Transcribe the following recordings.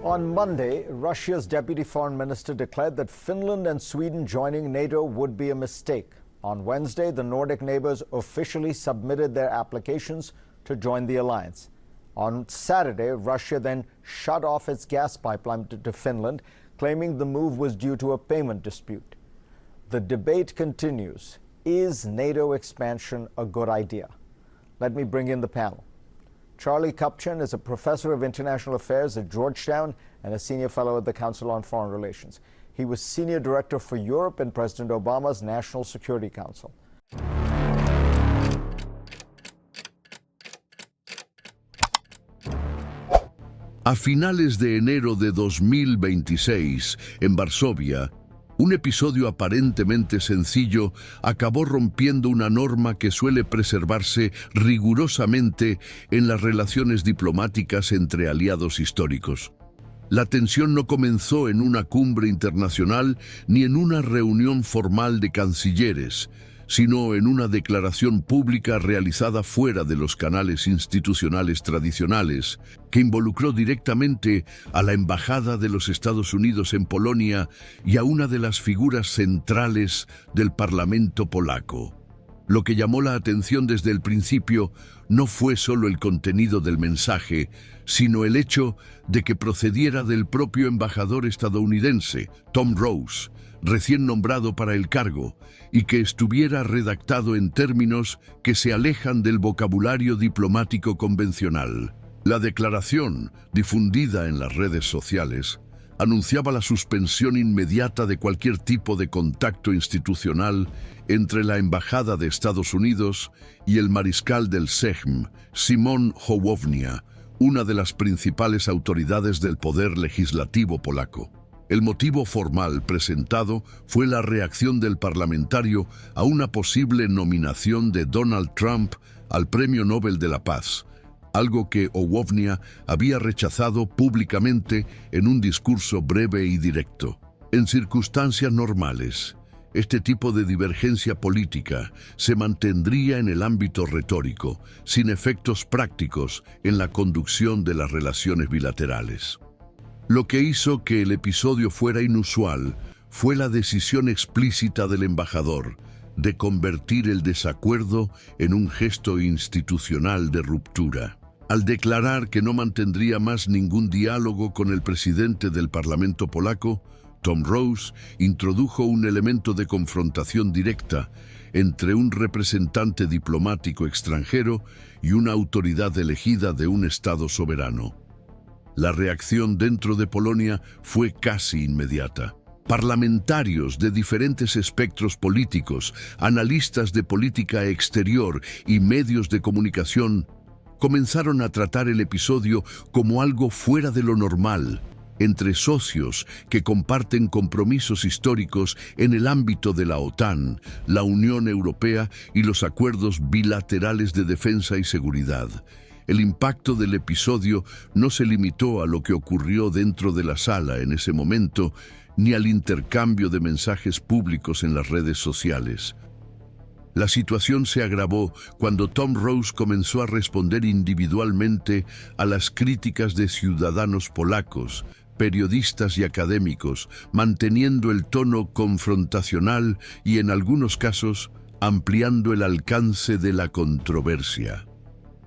On Monday, Russia's deputy foreign minister declared that Finland and Sweden joining NATO would be a mistake. On Wednesday, the Nordic neighbors officially submitted their applications to join the alliance. On Saturday, Russia then shut off its gas pipeline to Finland, claiming the move was due to a payment dispute. The debate continues. Is NATO expansion a good idea? Let me bring in the panel. Charlie Kupchan is a professor of international affairs at Georgetown and a senior fellow at the Council on Foreign Relations. He was senior director for Europe in President Obama's National Security Council. A finales de enero de 2026, en Varsovia, un episodio aparentemente sencillo acabó rompiendo una norma que suele preservarse rigurosamente en las relaciones diplomáticas entre aliados históricos. La tensión no comenzó en una cumbre internacional ni en una reunión formal de cancilleres, sino en una declaración pública realizada fuera de los canales institucionales tradicionales, que involucró directamente a la Embajada de los Estados Unidos en Polonia y a una de las figuras centrales del Parlamento polaco. Lo que llamó la atención desde el principio no fue solo el contenido del mensaje, sino el hecho de que procediera del propio embajador estadounidense, Tom Rose, recién nombrado para el cargo, y que estuviera redactado en términos que se alejan del vocabulario diplomático convencional. La declaración, difundida en las redes sociales, anunciaba la suspensión inmediata de cualquier tipo de contacto institucional entre la Embajada de Estados Unidos y el mariscal del Sejm, Szymon Hołownia, una de las principales autoridades del poder legislativo polaco. El motivo formal presentado fue la reacción del parlamentario a una posible nominación de Donald Trump al Premio Nobel de la Paz, algo que Hołownia había rechazado públicamente en un discurso breve y directo. En circunstancias normales, este tipo de divergencia política se mantendría en el ámbito retórico, sin efectos prácticos en la conducción de las relaciones bilaterales. Lo que hizo que el episodio fuera inusual fue la decisión explícita del embajador de convertir el desacuerdo en un gesto institucional de ruptura. Al declarar que no mantendría más ningún diálogo con el presidente del Parlamento polaco, Tom Rose introdujo un elemento de confrontación directa entre un representante diplomático extranjero y una autoridad elegida de un Estado soberano. La reacción dentro de Polonia fue casi inmediata. Parlamentarios de diferentes espectros políticos, analistas de política exterior y medios de comunicación comenzaron a tratar el episodio como algo fuera de lo normal, entre socios que comparten compromisos históricos en el ámbito de la OTAN, la Unión Europea y los acuerdos bilaterales de defensa y seguridad. El impacto del episodio no se limitó a lo que ocurrió dentro de la sala en ese momento, ni al intercambio de mensajes públicos en las redes sociales. La situación se agravó cuando Tom Rose comenzó a responder individualmente a las críticas de ciudadanos polacos, periodistas y académicos, manteniendo el tono confrontacional y, en algunos casos, ampliando el alcance de la controversia.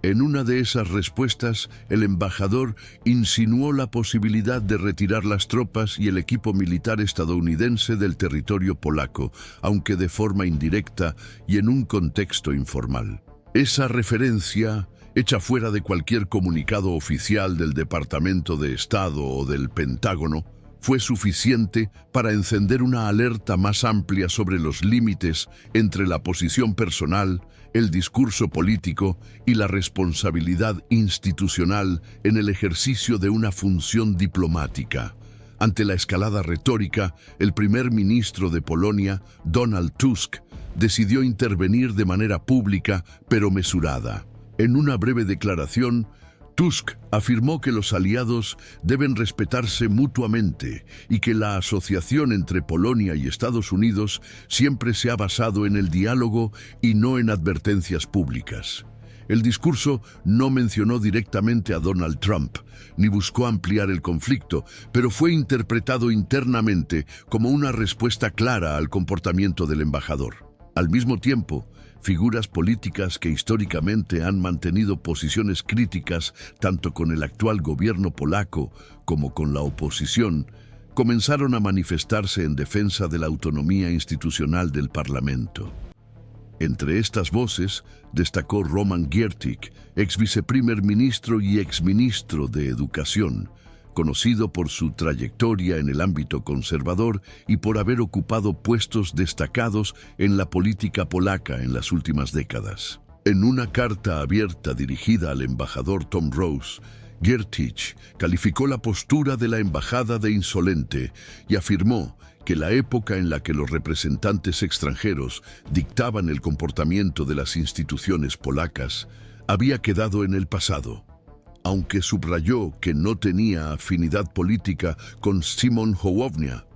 En una de esas respuestas, el embajador insinuó la posibilidad de retirar las tropas y el equipo militar estadounidense del territorio polaco, aunque de forma indirecta y en un contexto informal. Esa referencia, hecha fuera de cualquier comunicado oficial del Departamento de Estado o del Pentágono, fue suficiente para encender una alerta más amplia sobre los límites entre la posición personal, el discurso político y la responsabilidad institucional en el ejercicio de una función diplomática. Ante la escalada retórica, el primer ministro de Polonia, Donald Tusk, decidió intervenir de manera pública pero mesurada. En una breve declaración, Tusk afirmó que los aliados deben respetarse mutuamente y que la asociación entre Polonia y Estados Unidos siempre se ha basado en el diálogo y no en advertencias públicas. El discurso no mencionó directamente a Donald Trump, ni buscó ampliar el conflicto, pero fue interpretado internamente como una respuesta clara al comportamiento del embajador. Al mismo tiempo, figuras políticas que históricamente han mantenido posiciones críticas tanto con el actual gobierno polaco como con la oposición, comenzaron a manifestarse en defensa de la autonomía institucional del Parlamento. Entre estas voces destacó Roman Giertych, ex viceprimer ministro y exministro de Educación, conocido por su trayectoria en el ámbito conservador y por haber ocupado puestos destacados en la política polaca en las últimas décadas. En una carta abierta dirigida al embajador Tom Rose, Giertych calificó la postura de la embajada de insolente y afirmó que la época en la que los representantes extranjeros dictaban el comportamiento de las instituciones polacas había quedado en el pasado. Aunque subrayó que no tenía afinidad política con Szymon Hołownia,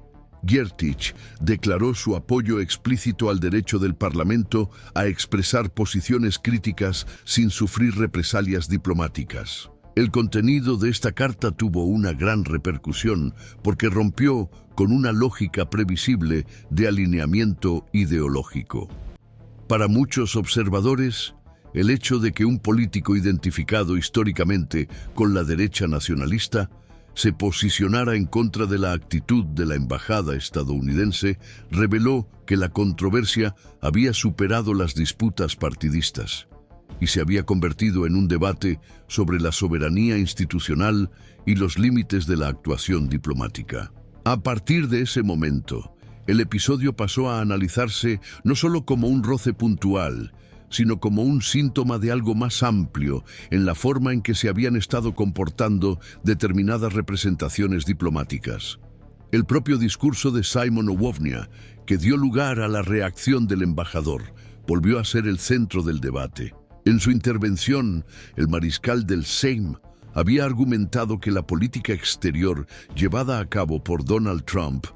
Giertych declaró su apoyo explícito al derecho del Parlamento a expresar posiciones críticas sin sufrir represalias diplomáticas. El contenido de esta carta tuvo una gran repercusión porque rompió con una lógica previsible de alineamiento ideológico. Para muchos observadores, el hecho de que un político identificado históricamente con la derecha nacionalista se posicionara en contra de la actitud de la embajada estadounidense reveló que la controversia había superado las disputas partidistas y se había convertido en un debate sobre la soberanía institucional y los límites de la actuación diplomática. A partir de ese momento, el episodio pasó a analizarse no solo como un roce puntual, sino como un síntoma de algo más amplio en la forma en que se habían estado comportando determinadas representaciones diplomáticas. El propio discurso de Szymon Hołownia, que dio lugar a la reacción del embajador, volvió a ser el centro del debate. En su intervención, el mariscal del Sejm había argumentado que la política exterior llevada a cabo por Donald Trump,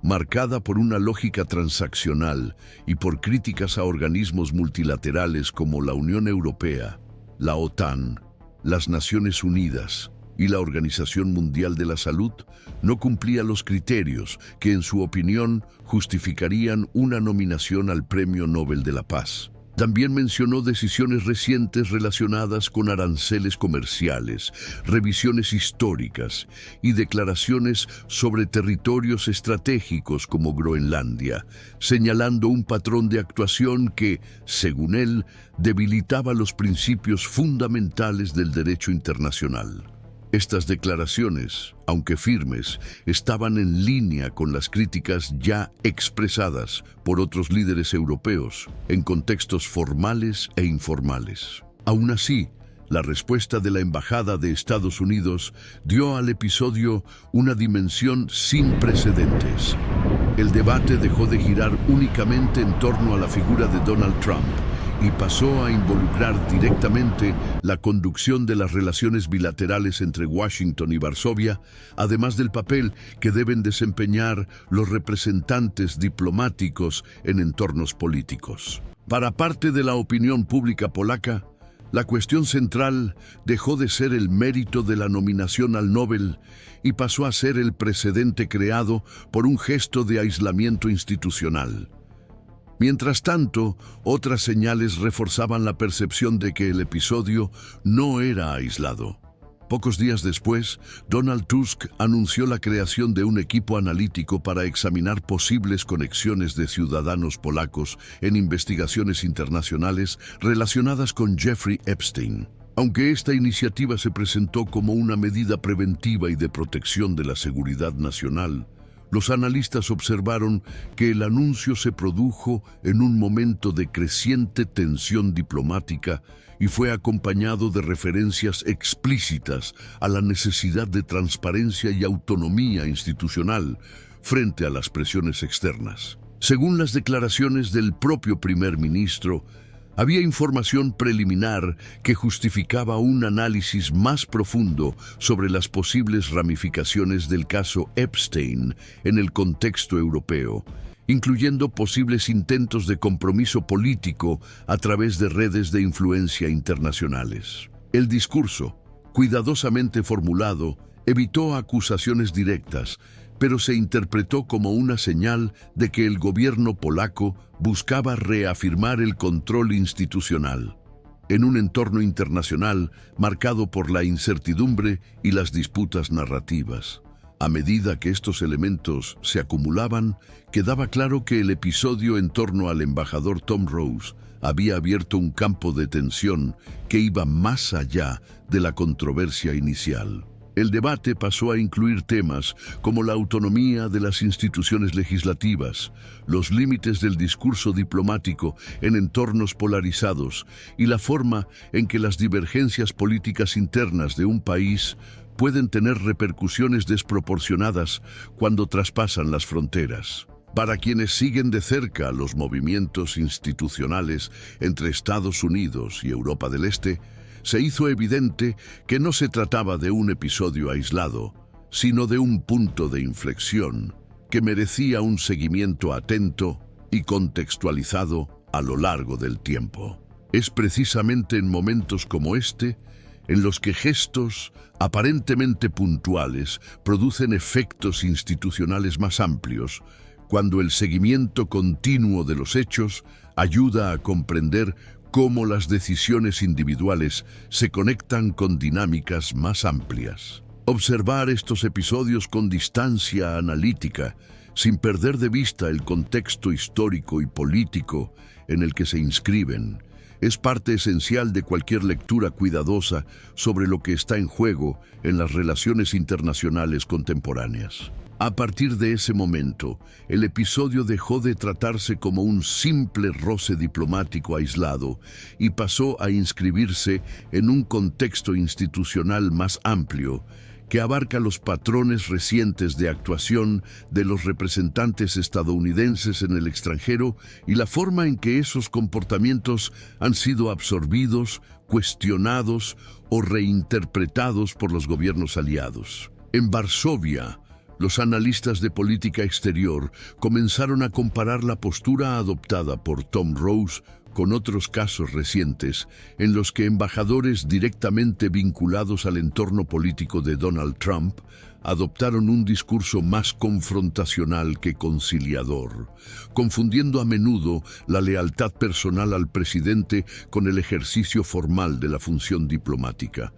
marcada por una lógica transaccional y por críticas a organismos multilaterales como la Unión Europea, la OTAN, las Naciones Unidas y la Organización Mundial de la Salud, no cumplía los criterios que, en su opinión, justificarían una nominación al Premio Nobel de la Paz. También mencionó decisiones recientes relacionadas con aranceles comerciales, revisiones históricas y declaraciones sobre territorios estratégicos como Groenlandia, señalando un patrón de actuación que, según él, debilitaba los principios fundamentales del derecho internacional. Estas declaraciones, aunque firmes, estaban en línea con las críticas ya expresadas por otros líderes europeos en contextos formales e informales. Aún así, la respuesta de la Embajada de Estados Unidos dio al episodio una dimensión sin precedentes. El debate dejó de girar únicamente en torno a la figura de Donald Trump y pasó a involucrar directamente la conducción de las relaciones bilaterales entre Washington y Varsovia, además del papel que deben desempeñar los representantes diplomáticos en entornos políticos. Para parte de la opinión pública polaca, la cuestión central dejó de ser el mérito de la nominación al Nobel y pasó a ser el precedente creado por un gesto de aislamiento institucional. Mientras tanto, otras señales reforzaban la percepción de que el episodio no era aislado. Pocos días después, Donald Tusk anunció la creación de un equipo analítico para examinar posibles conexiones de ciudadanos polacos en investigaciones internacionales relacionadas con Jeffrey Epstein. Aunque esta iniciativa se presentó como una medida preventiva y de protección de la seguridad nacional, los analistas observaron que el anuncio se produjo en un momento de creciente tensión diplomática y fue acompañado de referencias explícitas a la necesidad de transparencia y autonomía institucional frente a las presiones externas. Según las declaraciones del propio primer ministro, había información preliminar que justificaba un análisis más profundo sobre las posibles ramificaciones del caso Epstein en el contexto europeo, incluyendo posibles intentos de compromiso político a través de redes de influencia internacionales. El discurso, cuidadosamente formulado, evitó acusaciones directas, pero se interpretó como una señal de que el gobierno polaco buscaba reafirmar el control institucional en un entorno internacional marcado por la incertidumbre y las disputas narrativas. A medida que estos elementos se acumulaban, quedaba claro que el episodio en torno al embajador Tom Rose había abierto un campo de tensión que iba más allá de la controversia inicial. El debate pasó a incluir temas como la autonomía de las instituciones legislativas, los límites del discurso diplomático en entornos polarizados y la forma en que las divergencias políticas internas de un país pueden tener repercusiones desproporcionadas cuando traspasan las fronteras. Para quienes siguen de cerca los movimientos institucionales entre Estados Unidos y Europa del Este, se hizo evidente que no se trataba de un episodio aislado, sino de un punto de inflexión que merecía un seguimiento atento y contextualizado a lo largo del tiempo. Es precisamente en momentos como este en los que gestos aparentemente puntuales producen efectos institucionales más amplios, cuando el seguimiento continuo de los hechos ayuda a comprender cómo las decisiones individuales se conectan con dinámicas más amplias. Observar estos episodios con distancia analítica, sin perder de vista el contexto histórico y político en el que se inscriben, es parte esencial de cualquier lectura cuidadosa sobre lo que está en juego en las relaciones internacionales contemporáneas. A partir de ese momento, el episodio dejó de tratarse como un simple roce diplomático aislado y pasó a inscribirse en un contexto institucional más amplio que abarca los patrones recientes de actuación de los representantes estadounidenses en el extranjero y la forma en que esos comportamientos han sido absorbidos, cuestionados o reinterpretados por los gobiernos aliados. En Varsovia, los analistas de política exterior comenzaron a comparar la postura adoptada por Tom Rose con otros casos recientes en los que embajadores directamente vinculados al entorno político de Donald Trump adoptaron un discurso más confrontacional que conciliador, confundiendo a menudo la lealtad personal al presidente con el ejercicio formal de la función diplomática.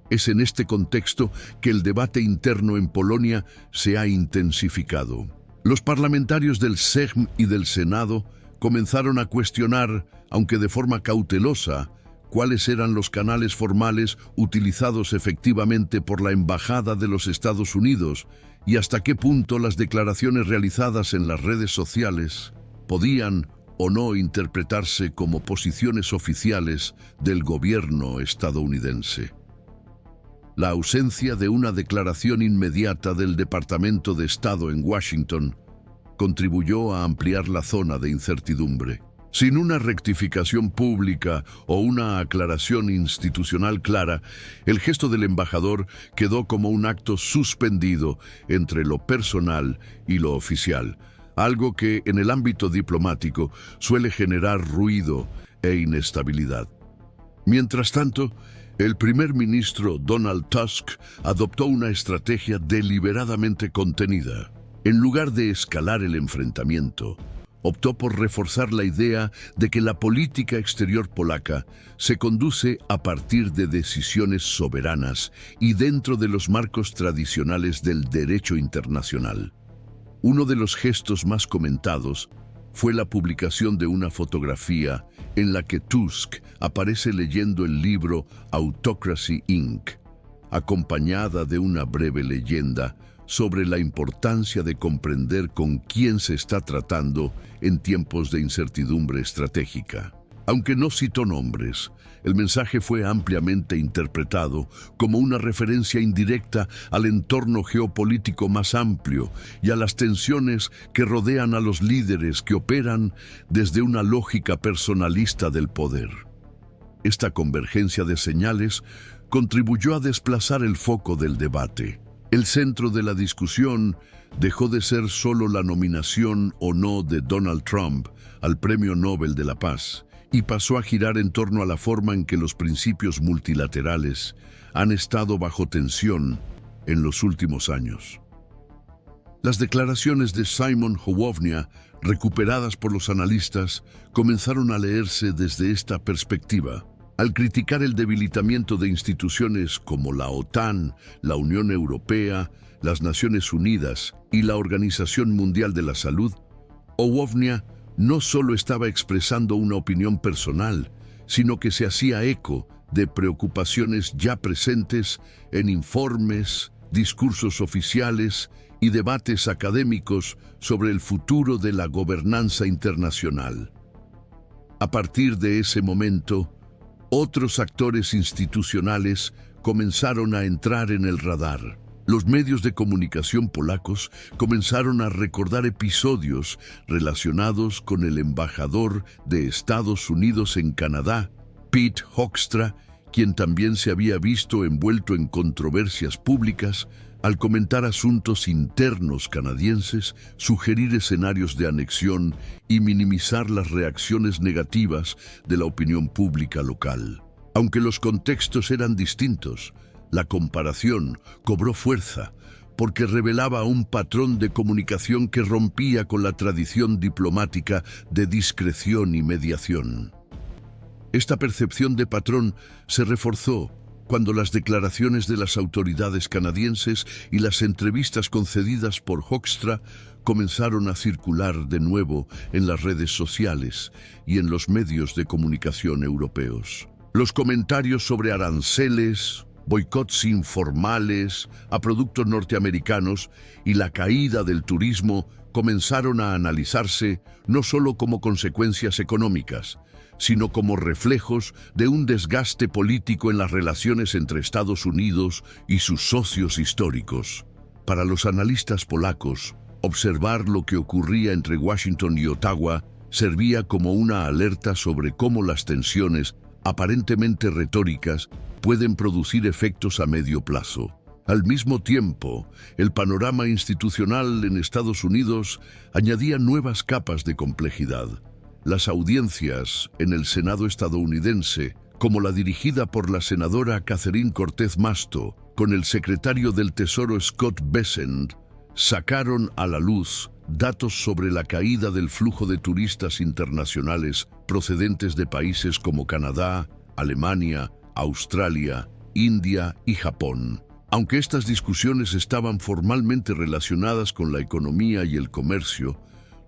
Es en este contexto que el debate interno en Polonia se ha intensificado. Los parlamentarios del Sejm y del Senado comenzaron a cuestionar, aunque de forma cautelosa, cuáles eran los canales formales utilizados efectivamente por la Embajada de los Estados Unidos y hasta qué punto las declaraciones realizadas en las redes sociales podían o no interpretarse como posiciones oficiales del gobierno estadounidense. La ausencia de una declaración inmediata del Departamento de Estado en Washington contribuyó a ampliar la zona de incertidumbre. Sin una rectificación pública o una aclaración institucional clara, el gesto del embajador quedó como un acto suspendido entre lo personal y lo oficial, algo que en el ámbito diplomático suele generar ruido e inestabilidad. Mientras tanto, el primer ministro Donald Tusk adoptó una estrategia deliberadamente contenida. En lugar de escalar el enfrentamiento, optó por reforzar la idea de que la política exterior polaca se conduce a partir de decisiones soberanas y dentro de los marcos tradicionales del derecho internacional. Uno de los gestos más comentados fue la publicación de una fotografía en la que Tusk aparece leyendo el libro Autocracy Inc., acompañada de una breve leyenda sobre la importancia de comprender con quién se está tratando en tiempos de incertidumbre estratégica. Aunque no citó nombres, el mensaje fue ampliamente interpretado como una referencia indirecta al entorno geopolítico más amplio y a las tensiones que rodean a los líderes que operan desde una lógica personalista del poder. Esta convergencia de señales contribuyó a desplazar el foco del debate. El centro de la discusión dejó de ser solo la nominación o no de Donald Trump al Premio Nobel de la Paz y pasó a girar en torno a la forma en que los principios multilaterales han estado bajo tensión en los últimos años. Las declaraciones de Simon Hołownia, recuperadas por los analistas, comenzaron a leerse desde esta perspectiva. Al criticar el debilitamiento de instituciones como la OTAN, la Unión Europea, las Naciones Unidas y la Organización Mundial de la Salud, Hołownia no solo estaba expresando una opinión personal, sino que se hacía eco de preocupaciones ya presentes en informes, discursos oficiales y debates académicos sobre el futuro de la gobernanza internacional. A partir de ese momento, otros actores institucionales comenzaron a entrar en el radar. Los medios de comunicación polacos comenzaron a recordar episodios relacionados con el embajador de Estados Unidos en Canadá, Pete Hoekstra, quien también se había visto envuelto en controversias públicas al comentar asuntos internos canadienses, sugerir escenarios de anexión y minimizar las reacciones negativas de la opinión pública local. Aunque los contextos eran distintos, la comparación cobró fuerza porque revelaba un patrón de comunicación que rompía con la tradición diplomática de discreción y mediación. Esta percepción de patrón se reforzó cuando las declaraciones de las autoridades canadienses y las entrevistas concedidas por Hoekstra comenzaron a circular de nuevo en las redes sociales y en los medios de comunicación europeos. Los comentarios sobre aranceles, boicots informales a productos norteamericanos y la caída del turismo comenzaron a analizarse no solo como consecuencias económicas, sino como reflejos de un desgaste político en las relaciones entre Estados Unidos y sus socios históricos. Para los analistas polacos, observar lo que ocurría entre Washington y Ottawa servía como una alerta sobre cómo las tensiones, aparentemente retóricas, pueden producir efectos a medio plazo. Al mismo tiempo, el panorama institucional en Estados Unidos añadía nuevas capas de complejidad. Las audiencias en el Senado estadounidense, como la dirigida por la senadora Catherine Cortez Masto, con el secretario del Tesoro Scott Bessent, sacaron a la luz datos sobre la caída del flujo de turistas internacionales procedentes de países como Canadá, Alemania, Australia, India y Japón. Aunque estas discusiones estaban formalmente relacionadas con la economía y el comercio,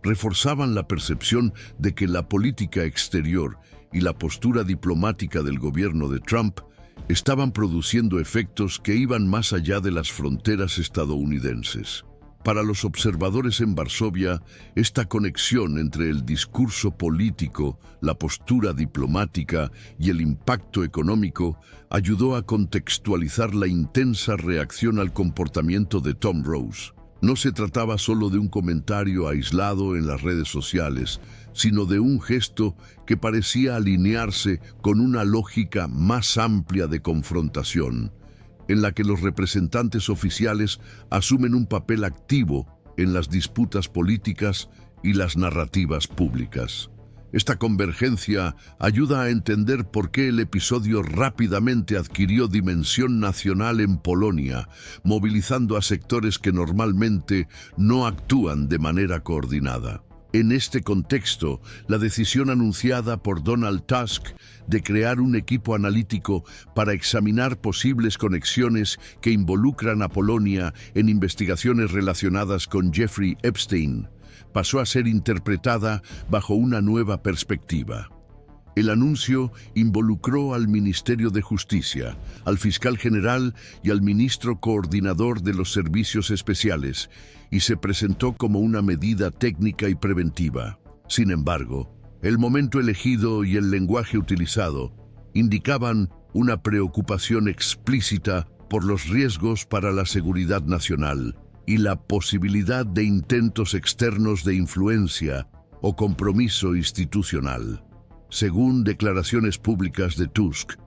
reforzaban la percepción de que la política exterior y la postura diplomática del gobierno de Trump estaban produciendo efectos que iban más allá de las fronteras estadounidenses. Para los observadores en Varsovia, esta conexión entre el discurso político, la postura diplomática y el impacto económico ayudó a contextualizar la intensa reacción al comportamiento de Tom Rose. No se trataba solo de un comentario aislado en las redes sociales, sino de un gesto que parecía alinearse con una lógica más amplia de confrontación, en la que los representantes oficiales asumen un papel activo en las disputas políticas y las narrativas públicas. Esta convergencia ayuda a entender por qué el episodio rápidamente adquirió dimensión nacional en Polonia, movilizando a sectores que normalmente no actúan de manera coordinada. En este contexto, la decisión anunciada por Donald Tusk de crear un equipo analítico para examinar posibles conexiones que involucran a Polonia en investigaciones relacionadas con Jeffrey Epstein pasó a ser interpretada bajo una nueva perspectiva. El anuncio involucró al Ministerio de Justicia, al fiscal general y al ministro coordinador de los servicios especiales, y se presentó como una medida técnica y preventiva. Sin embargo, el momento elegido y el lenguaje utilizado indicaban una preocupación explícita por los riesgos para la seguridad nacional y la posibilidad de intentos externos de influencia o compromiso institucional. Según declaraciones públicas de Tusk,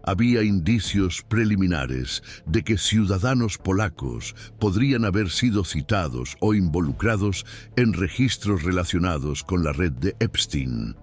Había indicios preliminares de que ciudadanos polacos podrían haber sido citados o involucrados en registros relacionados con la red de Epstein,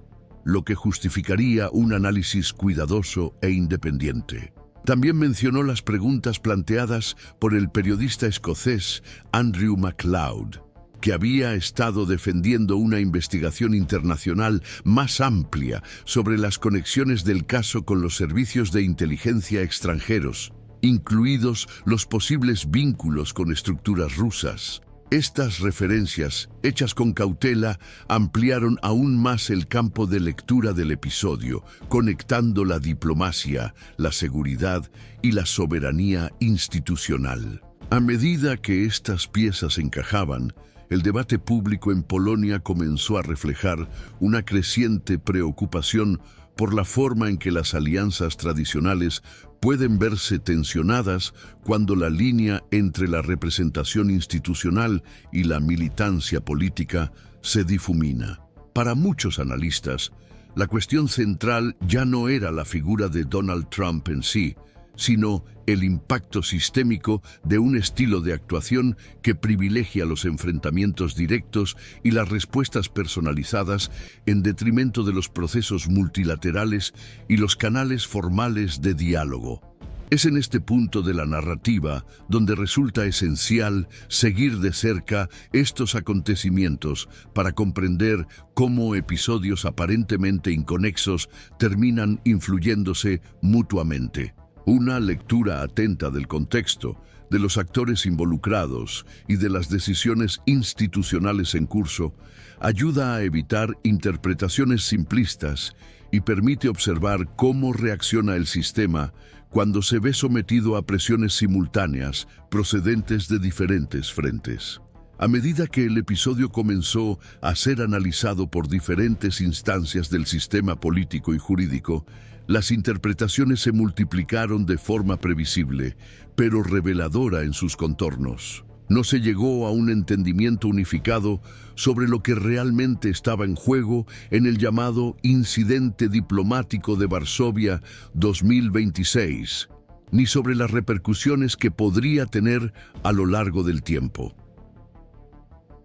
lo que justificaría un análisis cuidadoso e independiente. También mencionó las preguntas planteadas por el periodista escocés Andrew MacLeod, que había estado defendiendo una investigación internacional más amplia sobre las conexiones del caso con los servicios de inteligencia extranjeros, incluidos los posibles vínculos con estructuras rusas. Estas referencias, hechas con cautela, ampliaron aún más el campo de lectura del episodio, conectando la diplomacia, la seguridad y la soberanía institucional. A medida que estas piezas encajaban, el debate público en Polonia comenzó a reflejar una creciente preocupación por la forma en que las alianzas tradicionales pueden verse tensionadas cuando la línea entre la representación institucional y la militancia política se difumina. Para muchos analistas, la cuestión central ya no era la figura de Donald Trump en sí, sino el impacto sistémico de un estilo de actuación que privilegia los enfrentamientos directos y las respuestas personalizadas en detrimento de los procesos multilaterales y los canales formales de diálogo. Es en este punto de la narrativa donde resulta esencial seguir de cerca estos acontecimientos para comprender cómo episodios aparentemente inconexos terminan influyéndose mutuamente. Una lectura atenta del contexto, de los actores involucrados y de las decisiones institucionales en curso ayuda a evitar interpretaciones simplistas y permite observar cómo reacciona el sistema cuando se ve sometido a presiones simultáneas procedentes de diferentes frentes. A medida que el episodio comenzó a ser analizado por diferentes instancias del sistema político y jurídico, las interpretaciones se multiplicaron de forma previsible, pero reveladora en sus contornos. No se llegó a un entendimiento unificado sobre lo que realmente estaba en juego en el llamado Incidente Diplomático de Varsovia 2026, ni sobre las repercusiones que podría tener a lo largo del tiempo.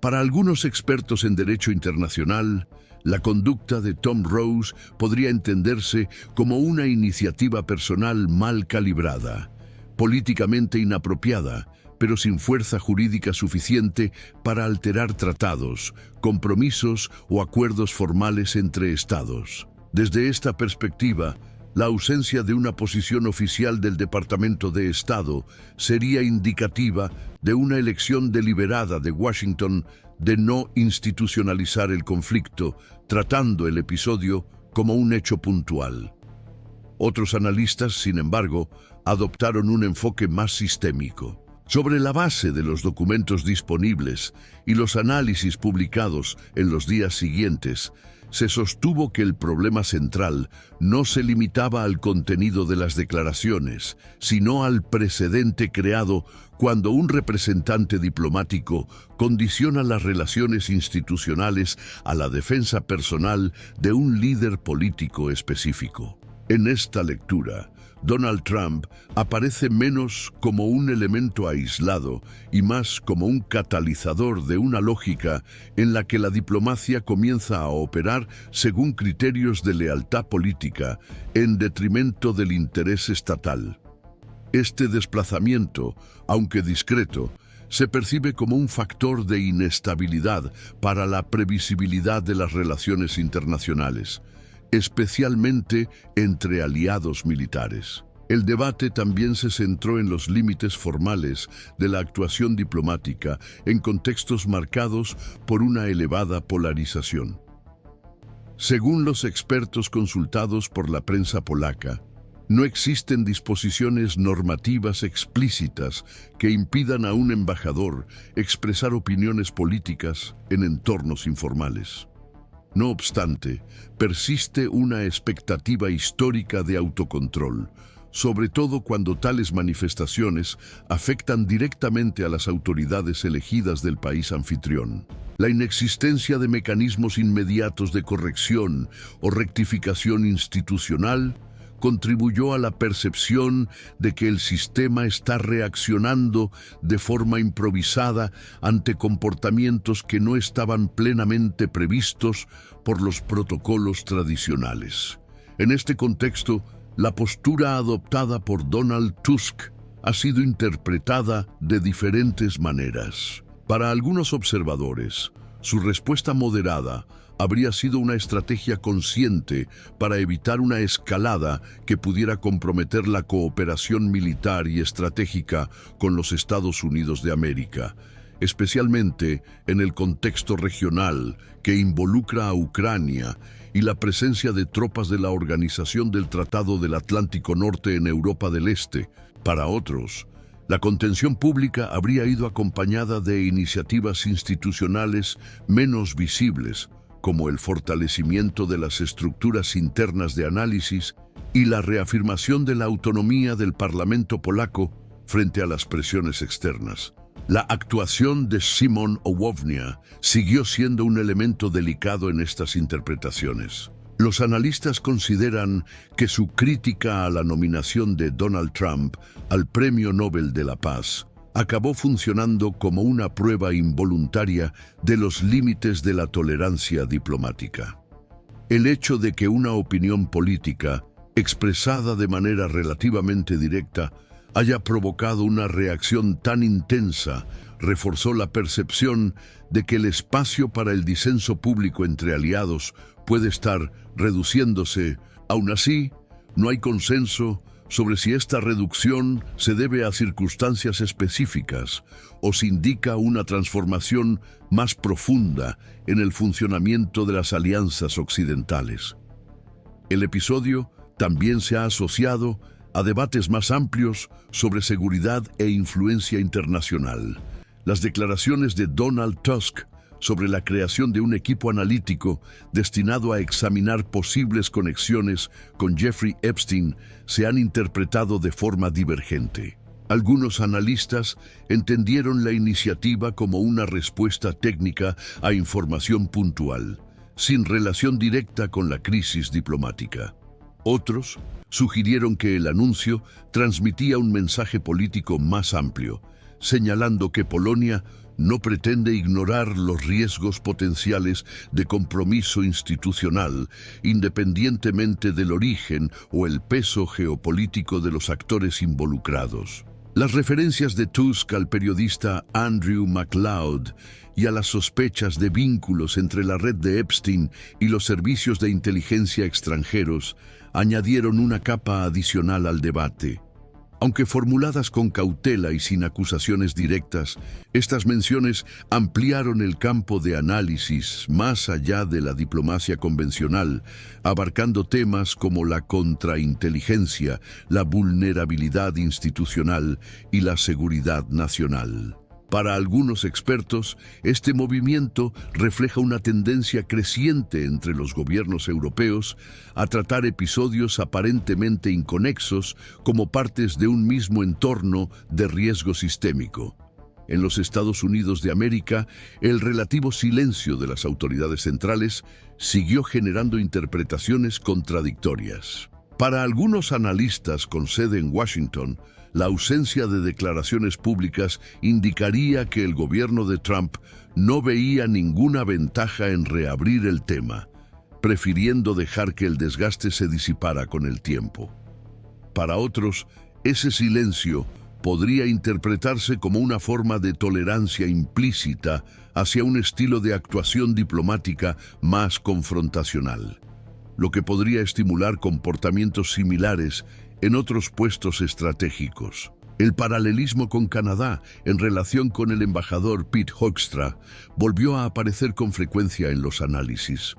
Para algunos expertos en derecho internacional, la conducta de Tom Rose podría entenderse como una iniciativa personal mal calibrada, políticamente inapropiada, pero sin fuerza jurídica suficiente para alterar tratados, compromisos o acuerdos formales entre Estados. Desde esta perspectiva, la ausencia de una posición oficial del Departamento de Estado sería indicativa de una elección deliberada de Washington de no institucionalizar el conflicto, tratando el episodio como un hecho puntual. Otros analistas, sin embargo, adoptaron un enfoque más sistémico. Sobre la base de los documentos disponibles y los análisis publicados en los días siguientes, se sostuvo que el problema central no se limitaba al contenido de las declaraciones, sino al precedente creado cuando un representante diplomático condiciona las relaciones institucionales a la defensa personal de un líder político específico. En esta lectura, Donald Trump aparece menos como un elemento aislado y más como un catalizador de una lógica en la que la diplomacia comienza a operar según criterios de lealtad política en detrimento del interés estatal. Este desplazamiento, aunque discreto, se percibe como un factor de inestabilidad para la previsibilidad de las relaciones internacionales, especialmente entre aliados militares. El debate también se centró en los límites formales de la actuación diplomática en contextos marcados por una elevada polarización. Según los expertos consultados por la prensa polaca, no existen disposiciones normativas explícitas que impidan a un embajador expresar opiniones políticas en entornos informales. No obstante, persiste una expectativa histórica de autocontrol, sobre todo cuando tales manifestaciones afectan directamente a las autoridades elegidas del país anfitrión. La inexistencia de mecanismos inmediatos de corrección o rectificación institucional contribuyó a la percepción de que el sistema está reaccionando de forma improvisada ante comportamientos que no estaban plenamente previstos por los protocolos tradicionales. En este contexto, la postura adoptada por Donald Tusk ha sido interpretada de diferentes maneras. Para algunos observadores, su respuesta moderada habría sido una estrategia consciente para evitar una escalada que pudiera comprometer la cooperación militar y estratégica con los Estados Unidos de América, especialmente en el contexto regional que involucra a Ucrania y la presencia de tropas de la Organización del Tratado del Atlántico Norte en Europa del Este. Para otros, la contención pública habría ido acompañada de iniciativas institucionales menos visibles, como el fortalecimiento de las estructuras internas de análisis y la reafirmación de la autonomía del Parlamento polaco frente a las presiones externas. La actuación de Szymon Hołownia siguió siendo un elemento delicado en estas interpretaciones. Los analistas consideran que su crítica a la nominación de Donald Trump al Premio Nobel de la Paz acabó funcionando como una prueba involuntaria de los límites de la tolerancia diplomática. El hecho de que una opinión política, expresada de manera relativamente directa, haya provocado una reacción tan intensa, reforzó la percepción de que el espacio para el disenso público entre aliados puede estar reduciéndose. Aún así, no hay consenso sobre si esta reducción se debe a circunstancias específicas o si indica una transformación más profunda en el funcionamiento de las alianzas occidentales. El episodio también se ha asociado a debates más amplios sobre seguridad e influencia internacional. Las declaraciones de Donald Tusk sobre la creación de un equipo analítico destinado a examinar posibles conexiones con Jeffrey Epstein se han interpretado de forma divergente. Algunos analistas entendieron la iniciativa como una respuesta técnica a información puntual, sin relación directa con la crisis diplomática. Otros sugirieron que el anuncio transmitía un mensaje político más amplio, señalando que Polonia no pretende ignorar los riesgos potenciales de compromiso institucional, independientemente del origen o el peso geopolítico de los actores involucrados. Las referencias de Tusk al periodista Andrew MacLeod y a las sospechas de vínculos entre la red de Epstein y los servicios de inteligencia extranjeros añadieron una capa adicional al debate. Aunque formuladas con cautela y sin acusaciones directas, estas menciones ampliaron el campo de análisis más allá de la diplomacia convencional, abarcando temas como la contrainteligencia, la vulnerabilidad institucional y la seguridad nacional. Para algunos expertos, este movimiento refleja una tendencia creciente entre los gobiernos europeos a tratar episodios aparentemente inconexos como partes de un mismo entorno de riesgo sistémico. En los Estados Unidos de América, el relativo silencio de las autoridades centrales siguió generando interpretaciones contradictorias. Para algunos analistas con sede en Washington, la ausencia de declaraciones públicas indicaría que el gobierno de Trump no veía ninguna ventaja en reabrir el tema, prefiriendo dejar que el desgaste se disipara con el tiempo. Para otros, ese silencio podría interpretarse como una forma de tolerancia implícita hacia un estilo de actuación diplomática más confrontacional, lo que podría estimular comportamientos similares en otros puestos estratégicos. El paralelismo con Canadá en relación con el embajador Pete Hoekstra volvió a aparecer con frecuencia en los análisis.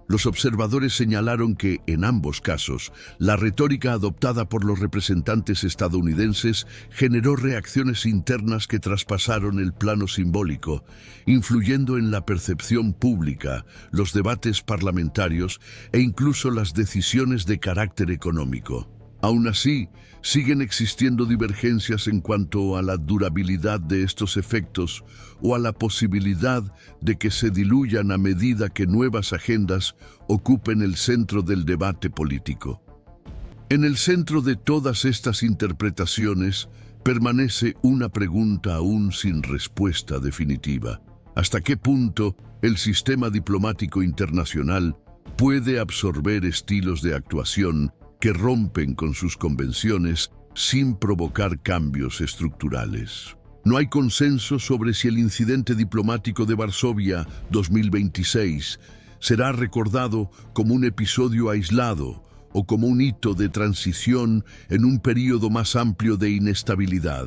Los observadores señalaron que, en ambos casos, la retórica adoptada por los representantes estadounidenses generó reacciones internas que traspasaron el plano simbólico, influyendo en la percepción pública, los debates parlamentarios e incluso las decisiones de carácter económico. Aún así, siguen existiendo divergencias en cuanto a la durabilidad de estos efectos o a la posibilidad de que se diluyan a medida que nuevas agendas ocupen el centro del debate político. En el centro de todas estas interpretaciones permanece una pregunta aún sin respuesta definitiva. ¿Hasta qué punto el sistema diplomático internacional puede absorber estilos de actuación que rompen con sus convenciones sin provocar cambios estructurales? No hay consenso sobre si el incidente diplomático de Varsovia 2026 será recordado como un episodio aislado o como un hito de transición en un período más amplio de inestabilidad.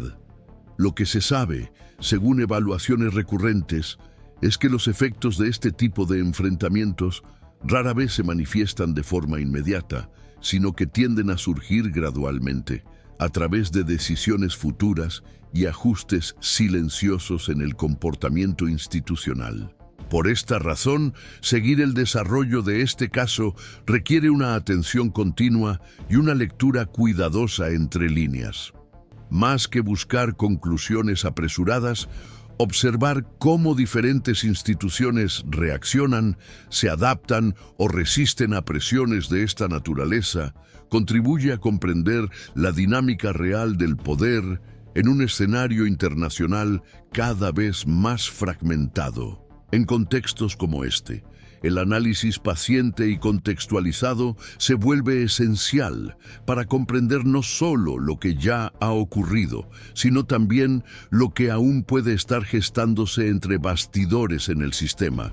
Lo que se sabe, según evaluaciones recurrentes, es que los efectos de este tipo de enfrentamientos rara vez se manifiestan de forma inmediata, sino que tienden a surgir gradualmente, a través de decisiones futuras y ajustes silenciosos en el comportamiento institucional. Por esta razón, seguir el desarrollo de este caso requiere una atención continua y una lectura cuidadosa entre líneas. Más que buscar conclusiones apresuradas, observar cómo diferentes instituciones reaccionan, se adaptan o resisten a presiones de esta naturaleza, contribuye a comprender la dinámica real del poder en un escenario internacional cada vez más fragmentado. En contextos como este, el análisis paciente y contextualizado se vuelve esencial para comprender no solo lo que ya ha ocurrido, sino también lo que aún puede estar gestándose entre bastidores en el sistema,